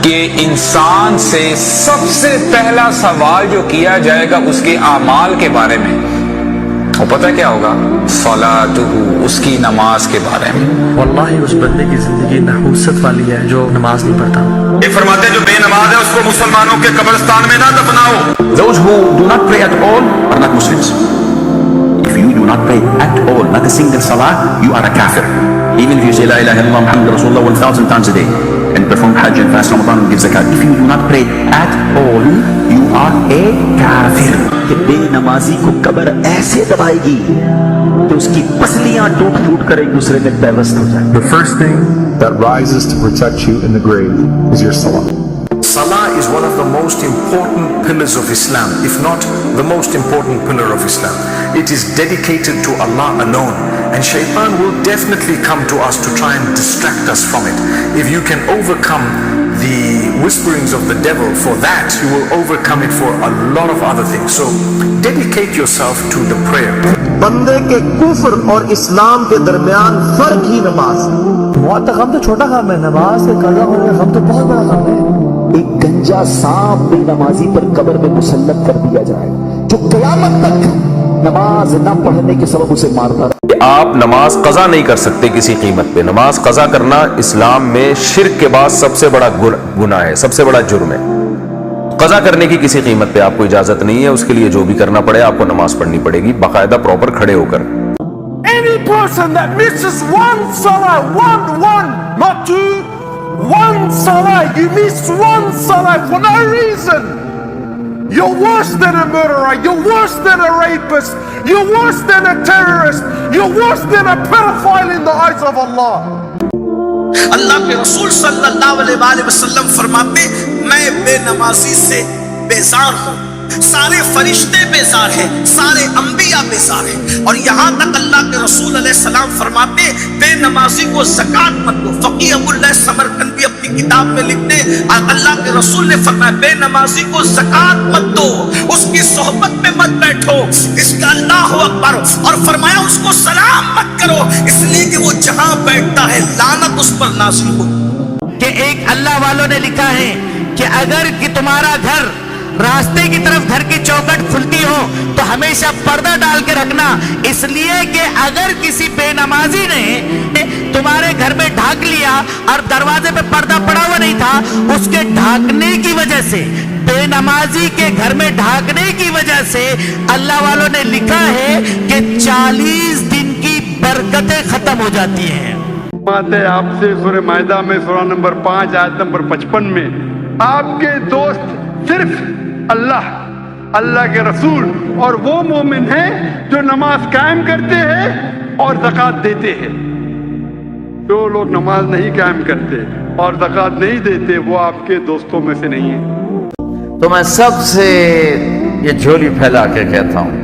کہ انسان سے سب سے پہلا سوال جو کیا جائے گا اس کے اعمال کے بارے میں، وہ پتہ کیا ہوگا؟ صلاتہ، اس کی نماز کے بارے میں۔ واللہ اس بندے کی زندگی نحوست والی ہے جو نماز نہیں پڑھتا۔ یہ فرماتے ہیں جو بے نماز ہے اس کو مسلمانوں کے قبرستان میں نہ دفناؤ۔ Those who do not pray at all are not Muslims. If you do not pray at all, not a single salah, you are a kafir. Even if you say La ilaha illallah Muhammad Rasulullah 1,000 times a day and perform Hajj and fast Ramadan and give zakat, if you do not pray at all, you are a kafir. کہ بے نمازی کو قبر ایسے دبائے گی کہ اس کی پسلیاں ٹوٹ پھوٹ کر ایک دوسرے میں پیوست ہو جائیں۔ The first thing that rises to protect you in the grave is your salah. Salah is one of the most important pillars of Islam, if not the most important pillar of Islam. It is dedicated to Allah alone, and shaitan will definitely come to us to try and distract us from it. If you can overcome the whisperings of the devil for that, you will overcome it for a lot of other things. So dedicate yourself to the prayer. بندے کے کفر اور اسلام کے درمیان فرق ہی نماز ہے۔ موت کا غم تو چھوٹا غم ہے، نماز سے قضا ہونے کا غم تو بہت بڑا غم ہے۔ ایک گنجا سانپ بے نمازی پر قبر میں مسلط کر دیا جائے جو قیامت تک نماز نہ پڑھنے کے سبب اسے مارتا رہے۔ آپ نماز قضا نہیں کر سکتے کسی قیمت پہ۔ نماز قضا کرنا اسلام میں شرک کے بعد سب سے بڑا گناہ ہے، سب سے بڑا جرم ہے۔ قضا کرنے کی کسی قیمت پہ آپ کو اجازت نہیں ہے، اس کے لیے جو بھی کرنا پڑے آپ کو نماز پڑھنی پڑے گی باقاعدہ پراپر کھڑے ہو کر۔ Any person that misses one salah, not two, one salah, you miss one salah for no reason, you're worse than a murderer, you're worse than a rapist, you're worse than a terrorist, you're worse than a pedophile in the eyes of Allah. اللہ کے رسول صلی اللہ علیہ وآلہ وسلم فرماتے میں بے نمازی سے بیزار ہوں، سارے فرشتے بیزار ہیں، سارے انبیاء بیزار ہیں، اور یہاں تک اللہ کے رسول علیہ السلام فرماتے بے نمازی کو زکات مت دو۔ فقیہ ابو اللہ سمرقندی اپنی کتاب میں لکھتے اللہ کے رسول نے فرمایا بے نمازی کو زکات مت دو، اس کی صحبت میں مت بیٹھو، اس کا اللہ اکبر، اور فرمایا اس کو سلام مت کرو، اس لیے کہ وہ جہاں بیٹھتا ہے لعنت اس پر نازل ہو۔ کہ ایک اللہ والوں نے لکھا ہے کہ اگر کہ تمہارا گھر راستے کی طرف گھر کی چوکھٹ کھلتی ہو تو ہمیشہ پردہ ڈال کے رکھنا، اس لیے کہ اگر کسی بے نمازی نے تمہارے گھر میں ڈھانک لیا اور دروازے پہ پردہ پڑا ہوا نہیں تھا، اس کے ڈھانکنے کی وجہ سے، بے نمازی کے گھر میں ڈھانکنے کی وجہ سے اللہ والوں نے لکھا ہے کہ 40 دن کی برکتیں ختم ہو جاتی ہیں۔ بات ہے آپ سے سورہ مائدہ میں سورہ نمبر 5 آیت نمبر 55 میں آپ کے دوست صرف اللہ کے رسول اور وہ مومن ہیں جو نماز قائم کرتے ہیں اور زکات دیتے ہیں۔ جو لوگ نماز نہیں قائم کرتے اور زکات نہیں دیتے وہ آپ کے دوستوں میں سے نہیں ہیں۔ تو میں سب سے یہ جھولی پھیلا کے کہتا ہوں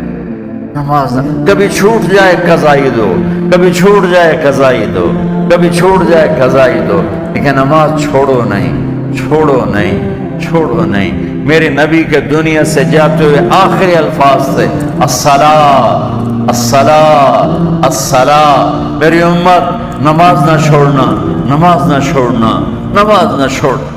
نماز کبھی چھوٹ جائے قضائی دو، کبھی چھوٹ جائے قضائی دو، کبھی چھوٹ جائے قضائی دو، لیکن نماز چھوڑو نہیں، چھوڑو نہیں، چھوڑو نہیں۔ میرے نبی کے دنیا سے جاتے ہوئے آخری الفاظ تھے الصلاۃ الصلاۃ الصلاۃ۔ میری امت نماز نہ چھوڑنا، نماز نہ چھوڑنا، نماز نہ چھوڑنا۔